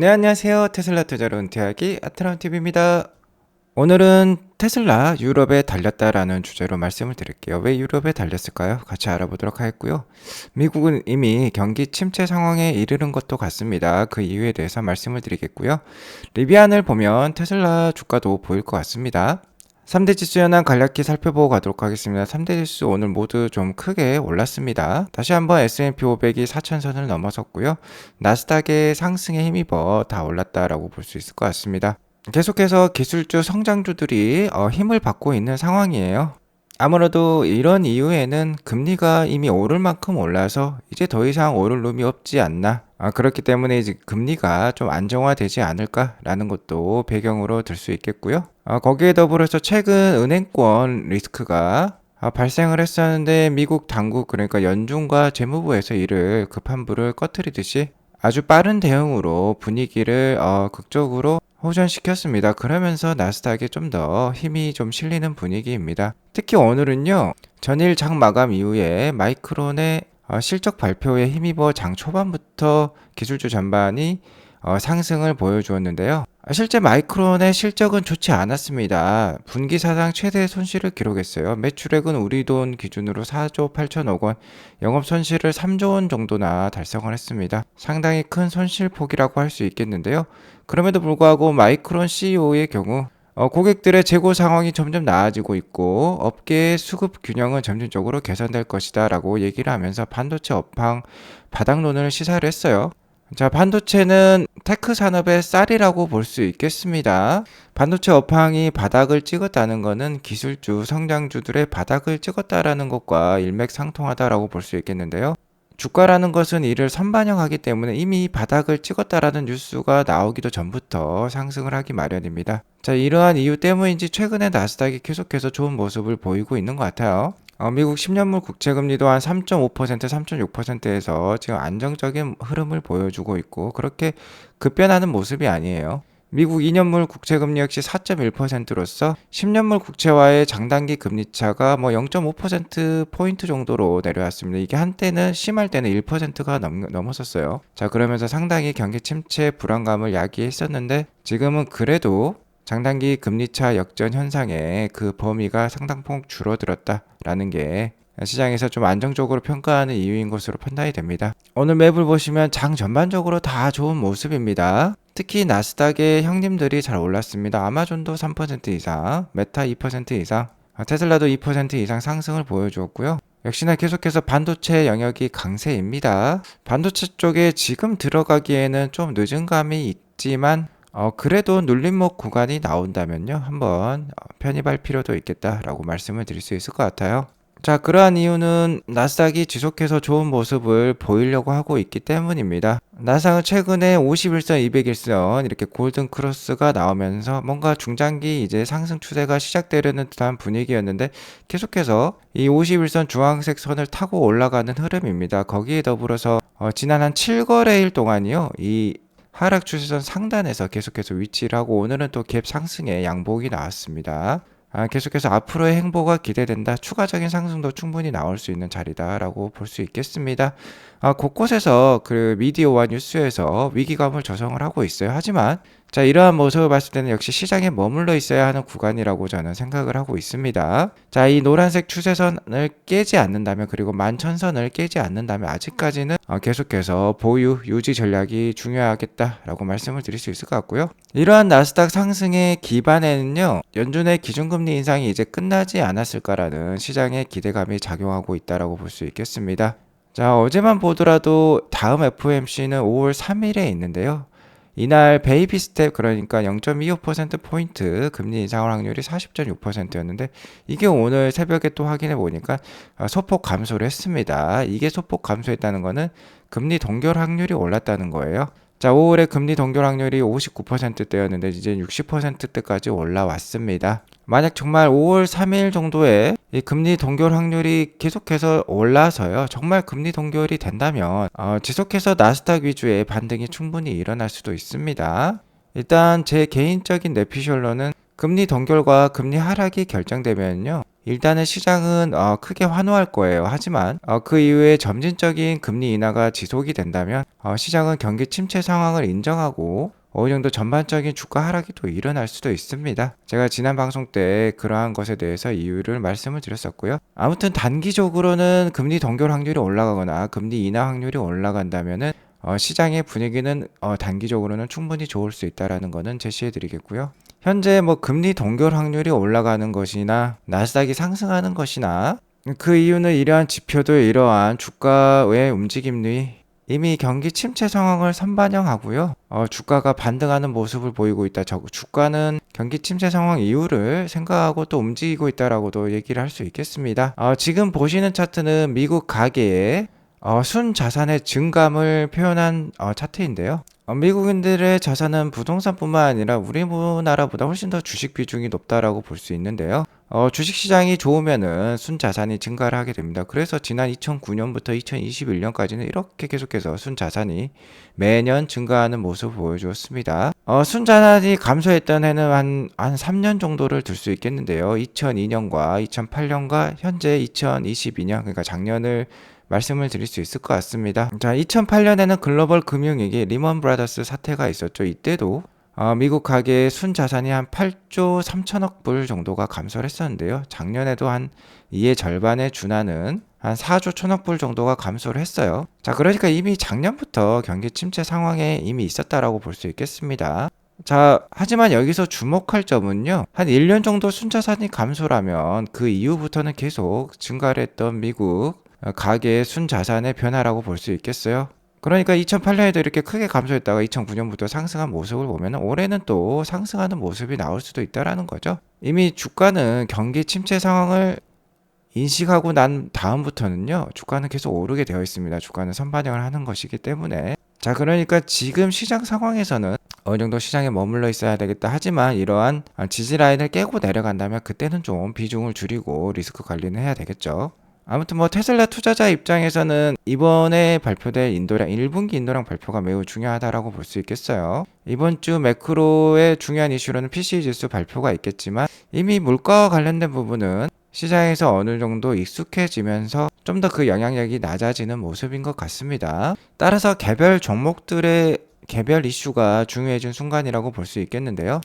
네, 안녕하세요. 테슬라 투자로 은퇴하기 아트람TV입니다. 오늘은 테슬라 유럽에 달렸다라는 주제로 말씀을 드릴게요. 왜 유럽에 달렸을까요? 같이 알아보도록 하겠고요. 미국은 이미 경기 침체 상황에 이르는 것도 같습니다. 그 이유에 대해서 말씀을 드리겠고요. 리비안을 보면 테슬라 주가도 보일 것 같습니다. 3대 지수 현황 간략히 살펴보고 가도록 하겠습니다. 3대 지수 오늘 모두 좀 크게 올랐습니다. 다시 한번 S&P 500이 4천선을 넘어섰고요. 나스닥의 상승에 힘입어 다 올랐다라고 볼 수 있을 것 같습니다. 계속해서 기술주 성장주들이 힘을 받고 있는 상황이에요. 아무래도 이런 이유에는 금리가 이미 오를 만큼 올라서 이제 더 이상 오를 룸이 없지 않나. 그렇기 때문에 이제 금리가 좀 안정화되지 않을까라는 것도 배경으로 들 수 있겠고요. 거기에 더불어서 최근 은행권 리스크가 발생을 했었는데 미국 당국 그러니까 연준과 재무부에서 이를 급한 불을 꺼트리듯이 아주 빠른 대응으로 분위기를 극적으로 호전시켰습니다. 그러면서 나스닥에 좀 더 힘이 좀 실리는 분위기입니다. 특히 오늘은요, 전일 장 마감 이후에 마이크론의 실적 발표에 힘입어 장 초반부터 기술주 전반이 상승을 보여주었는데요. 실제 마이크론의 실적은 좋지 않았습니다. 분기 사상 최대 손실을 기록했어요. 매출액은 우리 돈 기준으로 4조 8천억 원, 영업 손실을 3조 원 정도나 달성을 했습니다. 상당히 큰 손실폭이라고 할 수 있겠는데요. 그럼에도 불구하고 마이크론 CEO의 경우 고객들의 재고 상황이 점점 나아지고 있고 업계의 수급 균형은 점진적으로 개선될 것이다 라고 얘기를 하면서 반도체 업황 바닥론을 시사를 했어요. 자, 반도체는 테크 산업의 쌀이라고 볼 수 있겠습니다. 반도체 업황이 바닥을 찍었다는 것은 기술주, 성장주들의 바닥을 찍었다라는 것과 일맥상통하다라고 볼 수 있겠는데요. 주가라는 것은 이를 선반영하기 때문에 이미 바닥을 찍었다라는 뉴스가 나오기도 전부터 상승을 하기 마련입니다. 자, 이러한 이유 때문인지 최근에 나스닥이 계속해서 좋은 모습을 보이고 있는 것 같아요. 미국 10년물 국채금리도 한 3.5%, 3.6%에서 지금 안정적인 흐름을 보여주고 있고 그렇게 급변하는 모습이 아니에요. 미국 2년물 국채금리 역시 4.1%로서 10년물 국채와의 장단기 금리차가 뭐 0.5%포인트 정도로 내려왔습니다. 이게 한때는 심할 때는 1%가 넘었었어요. 자, 그러면서 상당히 경기 침체 불안감을 야기했었는데 지금은 그래도 장단기 금리차 역전 현상에 그 범위가 상당폭 줄어들었다라는 게 시장에서 좀 안정적으로 평가하는 이유인 것으로 판단이 됩니다. 오늘 맵을 보시면 장 전반적으로 다 좋은 모습입니다. 특히 나스닥의 형님들이 잘 올랐습니다. 아마존도 3% 이상, 메타 2% 이상, 테슬라도 2% 이상 상승을 보여주었고요. 역시나 계속해서 반도체 영역이 강세입니다. 반도체 쪽에 지금 들어가기에는 좀 늦은 감이 있지만 그래도 눌림목 구간이 나온다면요. 한번 편입할 필요도 있겠다라고 말씀을 드릴 수 있을 것 같아요. 자, 그러한 이유는 나스닥이 지속해서 좋은 모습을 보이려고 하고 있기 때문입니다. 나스닥은 최근에 51선, 200일선 이렇게 골든 크로스가 나오면서 뭔가 중장기 이제 상승 추세가 시작되려는 듯한 분위기였는데 계속해서 이 51선 주황색 선을 타고 올라가는 흐름입니다. 거기에 더불어서 지난 한 7거래일 동안이요. 이 하락 추세선 상단에서 계속해서 위치를 하고 오늘은 또 갭 상승에 양봉이 나왔습니다. 계속해서 앞으로의 행보가 기대된다. 추가적인 상승도 충분히 나올 수 있는 자리다라고 볼 수 있겠습니다. 곳곳에서 그 미디어와 뉴스에서 위기감을 조성을 하고 있어요. 하지만 자, 이러한 모습을 봤을 때는 역시 시장에 머물러 있어야 하는 구간이라고 저는 생각을 하고 있습니다. 자, 이 노란색 추세선을 깨지 않는다면 그리고 만천선을 깨지 않는다면 아직까지는 계속해서 보유, 유지 전략이 중요하겠다라고 말씀을 드릴 수 있을 것 같고요. 이러한 나스닥 상승의 기반에는요, 연준의 기준금리 인상이 이제 끝나지 않았을까라는 시장의 기대감이 작용하고 있다라고 볼 수 있겠습니다. 자, 어제만 보더라도 다음 FOMC는 5월 3일에 있는데요. 이날 베이비 스텝 그러니까 0.25%포인트 금리 인상 확률이 40.6%였는데 이게 오늘 새벽에 또 확인해 보니까 소폭 감소를 했습니다. 이게 소폭 감소했다는 거는 금리 동결 확률이 올랐다는 거예요. 자, 5월에 금리 동결 확률이 59%대였는데 이제 60%대까지 올라왔습니다. 만약 정말 5월 3일 정도에 이 금리 동결 확률이 계속해서 올라서요. 정말 금리 동결이 된다면 지속해서 나스닥 위주의 반등이 충분히 일어날 수도 있습니다. 일단 제 개인적인 내피셜로는 금리 동결과 금리 하락이 결정되면요. 일단은 시장은 크게 환호할 거예요. 하지만 그 이후에 점진적인 금리 인하가 지속이 된다면 시장은 경기 침체 상황을 인정하고 어느 정도 전반적인 주가 하락이 또 일어날 수도 있습니다. 제가 지난 방송 때 그러한 것에 대해서 이유를 말씀을 드렸었고요. 아무튼 단기적으로는 금리 동결 확률이 올라가거나 금리 인하 확률이 올라간다면은 시장의 분위기는 단기적으로는 충분히 좋을 수 있다라는 것은 제시해 드리겠고요. 현재 뭐 금리 동결 확률이 올라가는 것이나 나스닥이 상승하는 것이나 그 이유는 이러한 지표들 이러한 주가의 움직임이 이미 경기 침체 상황을 선반영하고요. 주가가 반등하는 모습을 보이고 있다. 주가는 경기 침체 상황 이유를 생각하고 또 움직이고 있다라고도 얘기를 할 수 있겠습니다. 지금 보시는 차트는 미국 가계의 순자산의 증감을 표현한 차트인데요. 미국인들의 자산은 부동산뿐만 아니라 우리나라보다 훨씬 더 주식 비중이 높다라고 볼 수 있는데요. 주식 시장이 좋으면은 순자산이 증가를 하게 됩니다. 그래서 지난 2009년부터 2021년까지는 이렇게 계속해서 순자산이 매년 증가하는 모습을 보여주었습니다. 순자산이 감소했던 해는 한 3년 정도를 둘 수 있겠는데요. 2002년과 2008년과 현재 2022년, 그러니까 작년을 말씀을 드릴 수 있을 것 같습니다. 자, 2008년에는 글로벌 금융위기 리먼 브라더스 사태가 있었죠. 이때도 미국 가계의 순자산이 한 8조 3천억 불 정도가 감소를 했었는데요. 작년에도 한 이의 절반에 준하는 한 4조 1천억 불 정도가 감소를 했어요. 자, 그러니까 이미 작년부터 경기 침체 상황에 이미 있었다라고 볼 수 있겠습니다. 자, 하지만 여기서 주목할 점은요. 한 1년 정도 순자산이 감소라면 그 이후부터는 계속 증가를 했던 미국 가계의 순자산의 변화라고 볼 수 있겠어요. 그러니까 2008년에도 이렇게 크게 감소했다가 2009년부터 상승한 모습을 보면 올해는 또 상승하는 모습이 나올 수도 있다라는 거죠. 이미 주가는 경기 침체 상황을 인식하고 난 다음부터는요. 주가는 계속 오르게 되어 있습니다. 주가는 선반영을 하는 것이기 때문에. 자, 그러니까 지금 시장 상황에서는 어느 정도 시장에 머물러 있어야 되겠다. 하지만 이러한 지지 라인을 깨고 내려간다면 그때는 좀 비중을 줄이고 리스크 관리는 해야 되겠죠. 아무튼 뭐 테슬라 투자자 입장에서는 이번에 발표될 인도량 1분기 인도량 발표가 매우 중요하다라고 볼 수 있겠어요. 이번 주 매크로의 중요한 이슈로는 PCE 지수 발표가 있겠지만 이미 물가와 관련된 부분은 시장에서 어느 정도 익숙해지면서 좀 더 그 영향력이 낮아지는 모습인 것 같습니다. 따라서 개별 종목들의 개별 이슈가 중요해진 순간이라고 볼 수 있겠는데요.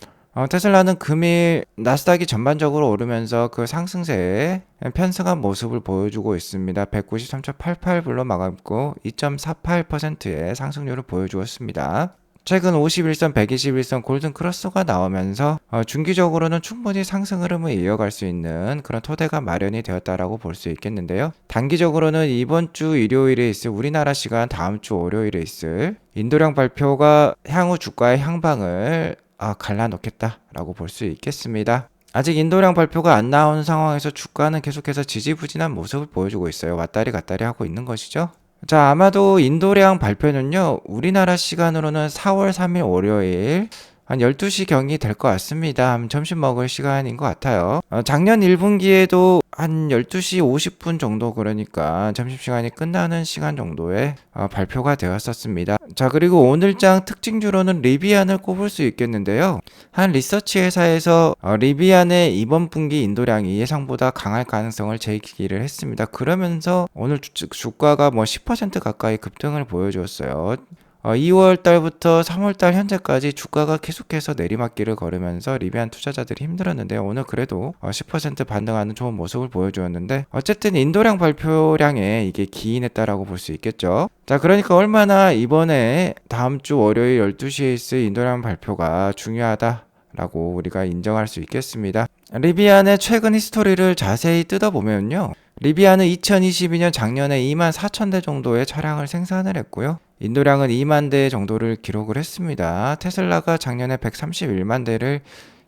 테슬라는 금일 나스닥이 전반적으로 오르면서 그 상승세에 편승한 모습을 보여주고 있습니다. 193.88불로 마감했고 2.48%의 상승률을 보여주었습니다. 최근 51선, 121선 골든 크로스가 나오면서 중기적으로는 충분히 상승 흐름을 이어갈 수 있는 그런 토대가 마련이 되었다라고 볼 수 있겠는데요. 단기적으로는 이번 주 일요일에 있을 우리나라 시간 다음 주 월요일에 있을 인도량 발표가 향후 주가의 향방을 갈라놓겠다라고 볼 수 있겠습니다. 아직 인도량 발표가 안 나온 상황에서 주가는 계속해서 지지부진한 모습을 보여주고 있어요. 왔다리 갔다리 하고 있는 것이죠. 자, 아마도 인도량 발표는요, 우리나라 시간으로는 4월 3일 월요일 한 12시경이 될 것 같습니다. 점심 먹을 시간인 것 같아요. 작년 1분기에도 한 12시 50분 정도, 그러니까 점심시간이 끝나는 시간 정도에 발표가 되었었습니다. 자, 그리고 오늘장 특징주로는 리비안을 꼽을 수 있겠는데요. 한 리서치 회사에서 리비안의 이번 분기 인도량이 예상보다 강할 가능성을 제기를 했습니다. 그러면서 오늘 주가가 뭐 10% 가까이 급등을 보여주었어요. 2월 달부터 3월 달 현재까지 주가가 계속해서 내리막길을 걸으면서 리비안 투자자들이 힘들었는데 오늘 그래도 10% 반등하는 좋은 모습을 보여주었는데 어쨌든 인도량 발표량에 이게 기인했다라고 볼 수 있겠죠. 자, 그러니까 얼마나 이번에 다음 주 월요일 12시에 있을 인도량 발표가 중요하다라고 우리가 인정할 수 있겠습니다. 리비안의 최근 히스토리를 자세히 뜯어보면요. 리비안은 2022년 작년에 24,000대 정도의 차량을 생산을 했고요. 인도량은 2만 대 정도를 기록을 했습니다. 테슬라가 작년에 131만 대를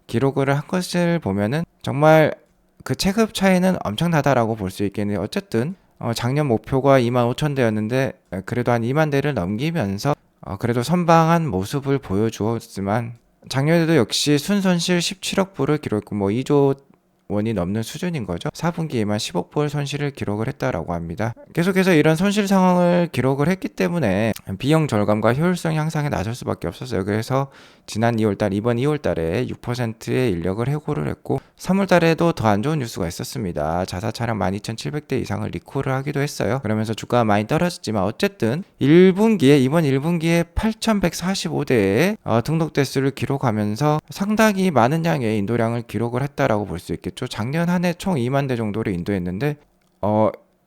기록을 한 것을 보면은 정말 그 체급 차이는 엄청나다라고 볼 수 있겠네요. 어쨌든 작년 목표가 25,000대였는데 그래도 한 2만 대를 넘기면서 그래도 선방한 모습을 보여주었지만 작년에도 역시 순손실 17억 불을 기록했고 뭐 2조 원이 넘는 수준인 거죠. 4분기에만 10억 불 손실을 기록을 했다라고 합니다. 계속해서 이런 손실 상황을 기록을 했기 때문에 비용 절감과 효율성 향상에 나설 수밖에 없었어요. 그래서 지난 2월달, 이번 2월달에 6%의 인력을 해고를 했고 3월달에도 더 안 좋은 뉴스가 있었습니다. 자사 차량 12,700대 이상을 리콜을 하기도 했어요. 그러면서 주가가 많이 떨어졌지만 어쨌든 이번 1분기에 8,145대의 등록 대수를 기록하면서 상당히 많은 양의 인도량을 기록을 했다라고 볼 수 있겠죠. 작년 한 해 총 2만 대 정도를 인도했는데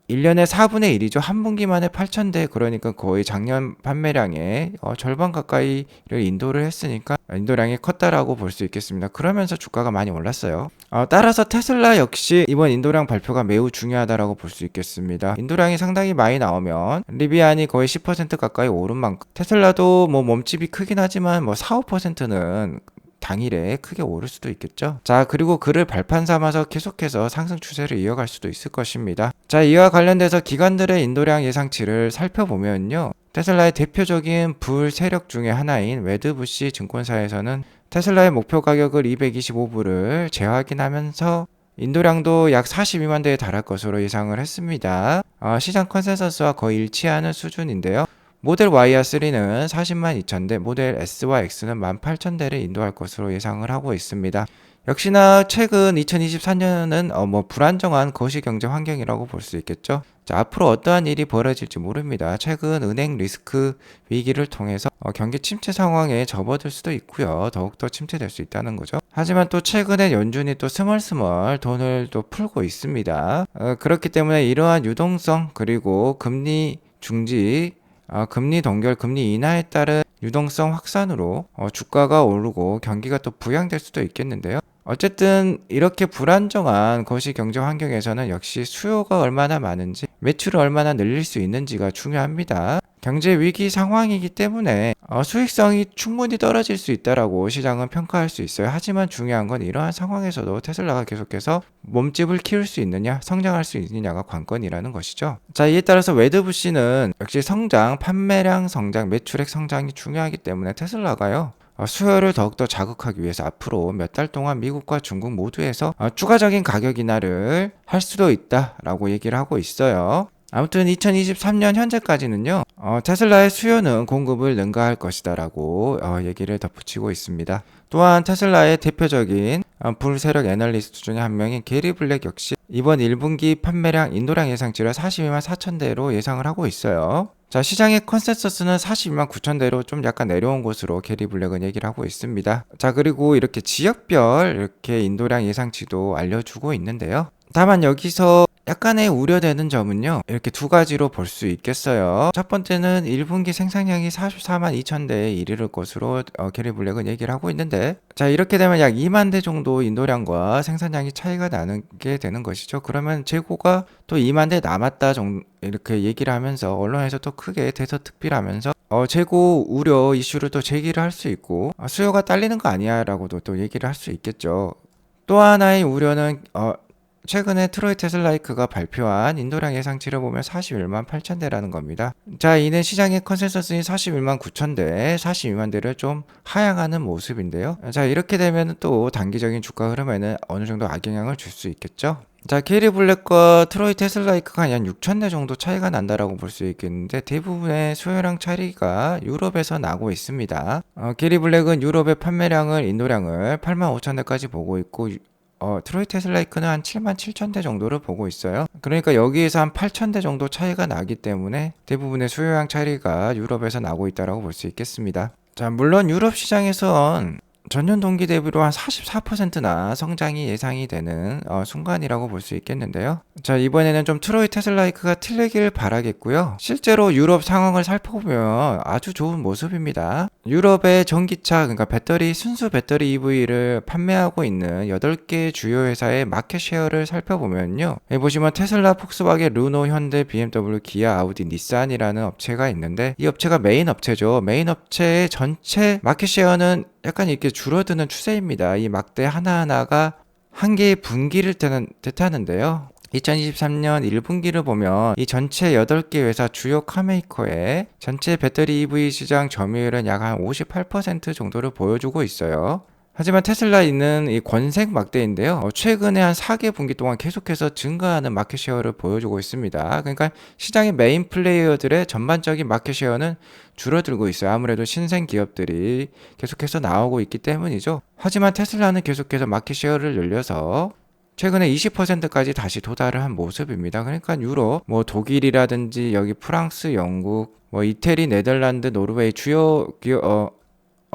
1년에 4분의 1이죠. 한 분기 만에 8,000대, 그러니까 거의 작년 판매량의 절반 가까이를 인도를 했으니까 인도량이 컸다라고 볼 수 있겠습니다. 그러면서 주가가 많이 올랐어요. 따라서 테슬라 역시 이번 인도량 발표가 매우 중요하다라고 볼 수 있겠습니다. 인도량이 상당히 많이 나오면 리비안이 거의 10% 가까이 오른 만큼 테슬라도 뭐 몸집이 크긴 하지만 뭐 4, 5%는 당일에 크게 오를 수도 있겠죠. 자, 그리고 그를 발판 삼아서 계속해서 상승 추세를 이어갈 수도 있을 것입니다. 자, 이와 관련돼서 기관들의 인도량 예상치를 살펴보면요, 테슬라의 대표적인 불 세력 중에 하나인 웨드부시 증권사에서는 테슬라의 목표 가격을 225불을 재확인하면서 인도량도 약 42만 대에 달할 것으로 예상을 했습니다. 시장 컨센서스와 거의 일치하는 수준인데요. 모델 Y와 3는 40만 2천대, 모델 S와 X는 18,000대를 인도할 것으로 예상을 하고 있습니다. 역시나 최근 2024년은 불안정한 거시 경제 환경이라고 볼 수 있겠죠. 자, 앞으로 어떠한 일이 벌어질지 모릅니다. 최근 은행 리스크 위기를 통해서 경기 침체 상황에 접어들 수도 있고요. 더욱더 침체될 수 있다는 거죠. 하지만 또 최근에 연준이 또 스멀스멀 돈을 또 풀고 있습니다. 그렇기 때문에 이러한 유동성, 그리고 금리 중지, 금리 동결, 금리 인하에 따른 유동성 확산으로 주가가 오르고 경기가 또 부양될 수도 있겠는데요. 어쨌든 이렇게 불안정한 거시 경제 환경에서는 역시 수요가 얼마나 많은지, 매출을 얼마나 늘릴 수 있는지가 중요합니다. 경제 위기 상황이기 때문에 수익성이 충분히 떨어질 수 있다라고 시장은 평가할 수 있어요. 하지만 중요한 건 이러한 상황에서도 테슬라가 계속해서 몸집을 키울 수 있느냐, 성장할 수 있느냐가 관건이라는 것이죠. 자, 이에 따라서 웨드부시는 역시 성장, 판매량 성장, 매출액 성장이 중요하기 때문에 테슬라가요, 수요를 더욱더 자극하기 위해서 앞으로 몇 달 동안 미국과 중국 모두에서 추가적인 가격 인하를 할 수도 있다라고 얘기를 하고 있어요. 아무튼 2023년 현재까지는요, 테슬라의 수요는 공급을 능가할 것이다라고 얘기를 덧붙이고 있습니다. 또한 테슬라의 대표적인 불세력 애널리스트 중에 한 명인 게리 블랙 역시 이번 1분기 판매량 인도량 예상치를 42만 4천대로 예상을 하고 있어요. 자, 시장의 컨센서스는 42만 9천대로 좀 약간 내려온 것으로 게리 블랙은 얘기를 하고 있습니다. 자, 그리고 이렇게 지역별 이렇게 인도량 예상치도 알려주고 있는데요. 다만 여기서 약간의 우려되는 점은요, 이렇게 두 가지로 볼 수 있겠어요. 첫 번째는 1분기 생산량이 44만 2천대에 이르를 것으로 게리 블랙은 얘기를 하고 있는데, 자, 이렇게 되면 약 2만 대 정도 인도량과 생산량이 차이가 나는 게 되는 것이죠. 그러면 재고가 또 2만 대 남았다 이렇게 얘기를 하면서 언론에서 또 크게 대서특필하면서 재고 우려 이슈를 또 제기를 할 수 있고, 수요가 딸리는 거 아니야 라고도 또 얘기를 할 수 있겠죠. 또 하나의 우려는 최근에 트로이 테슬라이크가 발표한 인도량 예상치를 보면 41만 8천대라는 겁니다. 자, 이는 시장의 컨센서스인 41만 9천대, 42만 대를 좀 하향하는 모습인데요. 자, 이렇게 되면 또 단기적인 주가 흐름에는 어느 정도 악영향을 줄 수 있겠죠. 자, 게리 블랙과 트로이 테슬라이크가 약 6,000대 정도 차이가 난다라고 볼 수 있겠는데, 대부분의 수요량 차이가 유럽에서 나고 있습니다. 게리 블랙은 유럽의 판매량을, 인도량을 8만 5천대까지 보고 있고, 트로이 테슬라이크는 한 7만 7천대 정도를 보고 있어요. 그러니까 여기에서 한 8천대 정도 차이가 나기 때문에 대부분의 수요량 차이가 유럽에서 나고 있다고 볼 수 있겠습니다. 자, 물론 유럽 시장에선 전년 동기 대비로 한 44%나 성장이 예상이 되는 순간이라고 볼 수 있겠는데요. 자, 이번에는 좀 트로이 테슬라이크가 틀리길 바라겠고요. 실제로 유럽 상황을 살펴보면 아주 좋은 모습입니다. 유럽의 전기차, 그러니까 순수 배터리 EV를 판매하고 있는 8개 주요 회사의 마켓 쉐어를 살펴보면요, 여기 보시면 테슬라, 폭스바겐, 르노, 현대, BMW, 기아, 아우디, 닛산이라는 업체가 있는데, 이 업체가 메인 업체죠. 메인 업체의 전체 마켓 쉐어는 약간 이렇게 줄어드는 추세입니다. 이 막대 하나하나가 한 개의 분기를 뜻하는데요. 2023년 1분기를 보면 이 전체 8개 회사 주요 카메이커의 전체 배터리 EV 시장 점유율은 약 한 58% 정도를 보여주고 있어요. 하지만 테슬라 있는 이 권색 막대인데요. 최근에 한 4개 분기 동안 계속해서 증가하는 마켓 쉐어를 보여주고 있습니다. 그러니까 시장의 메인 플레이어들의 전반적인 마켓 쉐어는 줄어들고 있어요. 아무래도 신생 기업들이 계속해서 나오고 있기 때문이죠. 하지만 테슬라는 계속해서 마켓 쉐어를 늘려서 최근에 20%까지 다시 도달을 한 모습입니다. 그러니까 유럽, 뭐 독일이라든지 여기 프랑스, 영국, 뭐 이태리, 네덜란드, 노르웨이 주요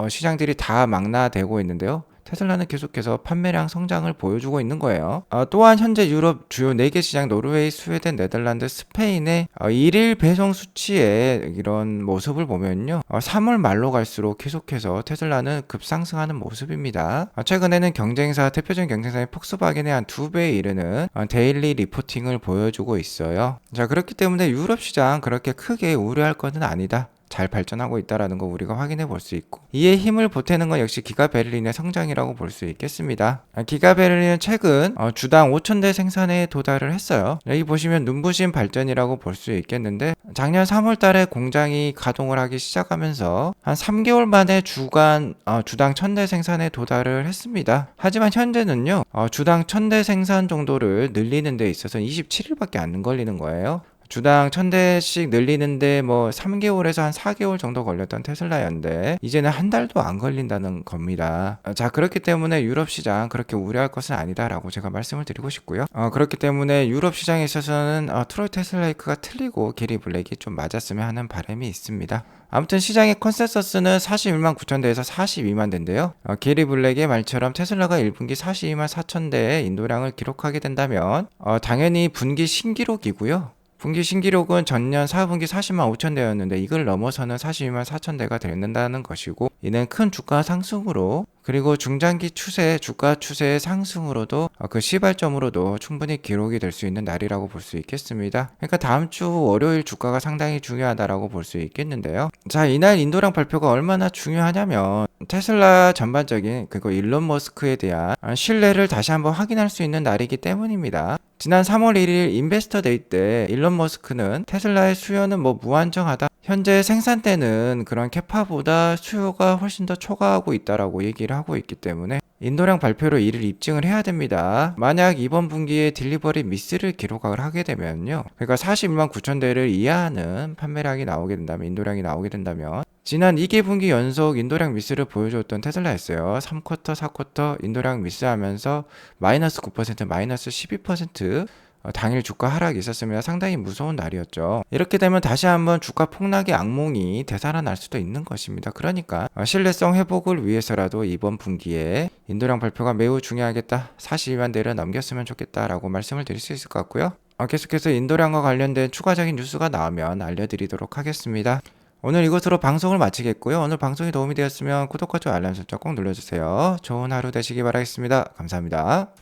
시장들이 다 망라되고 있는데요. 테슬라는 계속해서 판매량 성장을 보여주고 있는 거예요. 또한 현재 유럽 주요 4개 시장 노르웨이, 스웨덴, 네덜란드, 스페인의 일일 배송 수치의 이런 모습을 보면요. 3월 말로 갈수록 계속해서 테슬라는 급상승하는 모습입니다. 최근에는 대표적인 경쟁사인 폭스바겐의 한 2배에 이르는 데일리 리포팅을 보여주고 있어요. 자, 그렇기 때문에 유럽 시장 그렇게 크게 우려할 것은 아니다. 잘 발전하고 있다라는 거 우리가 확인해 볼 수 있고, 이에 힘을 보태는 건 역시 기가 베를린의 성장이라고 볼 수 있겠습니다. 기가 베를린은 최근 주당 5,000대 생산에 도달을 했어요. 여기 보시면 눈부신 발전이라고 볼 수 있겠는데, 작년 3월 달에 공장이 가동을 하기 시작하면서 한 3개월 만에 주당 1,000대 생산에 도달을 했습니다. 하지만 현재는요, 주당 1,000대 생산 정도를 늘리는 데 있어서 27일밖에 안 걸리는 거예요. 주당 1,000대씩 늘리는데 뭐 3개월에서 한 4개월 정도 걸렸던 테슬라였는데 이제는 한 달도 안 걸린다는 겁니다. 자, 그렇기 때문에 유럽 시장 그렇게 우려할 것은 아니다라고 제가 말씀을 드리고 싶고요. 그렇기 때문에 유럽 시장에 있어서는 트로이 테슬레이크가 틀리고 게리 블랙이 좀 맞았으면 하는 바람이 있습니다. 아무튼 시장의 컨센서스는 41만 9천 대에서 42만 대인데요. 게리 블랙의 말처럼 테슬라가 1분기 42만 4천 대의 인도량을 기록하게 된다면 당연히 분기 신기록이고요. 분기 신기록은 전년 4분기 40만 5천 대였는데 이걸 넘어서는 42만 4천 대가 된다는 것이고, 이는 큰 주가 상승으로, 그리고 중장기 주가 추세의 상승으로도 그 시발점으로도 충분히 기록이 될 수 있는 날이라고 볼 수 있겠습니다. 그러니까 다음 주 월요일 주가가 상당히 중요하다라고 볼 수 있겠는데요. 자, 이날 인도량 발표가 얼마나 중요하냐면 테슬라 전반적인 그리고 일론 머스크에 대한 신뢰를 다시 한번 확인할 수 있는 날이기 때문입니다. 지난 3월 1일 인베스터 데이 때 일론 머스크는 테슬라의 수요는 뭐 무한정하다, 현재 생산대는 그런 캐파보다 수요가 훨씬 더 초과하고 있다라고 얘기를 하고 있기 때문에 인도량 발표로 이를 입증을 해야 됩니다. 만약 이번 분기에 딜리버리 미스를 기록을 하게 되면요, 그러니까 42만 9천 대를 이하하는 판매량이 나오게 된다면, 인도량이 나오게 된다면, 지난 2개 분기 연속 인도량 미스를 보여줬던 테슬라였어요. 3쿼터, 4쿼터 인도량 미스하면서 마이너스 9%, 마이너스 12% 당일 주가 하락이 있었으면 상당히 무서운 날이었죠. 이렇게 되면 다시 한번 주가 폭락의 악몽이 되살아날 수도 있는 것입니다. 그러니까 신뢰성 회복을 위해서라도 이번 분기에 인도량 발표가 매우 중요하겠다, 42만 대를 넘겼으면 좋겠다라고 말씀을 드릴 수 있을 것 같고요. 계속해서 인도량과 관련된 추가적인 뉴스가 나오면 알려드리도록 하겠습니다. 오늘 이것으로 방송을 마치겠고요. 오늘 방송이 도움이 되었으면 구독과 좋아요, 알람 설정 꼭 눌러주세요. 좋은 하루 되시기 바라겠습니다. 감사합니다.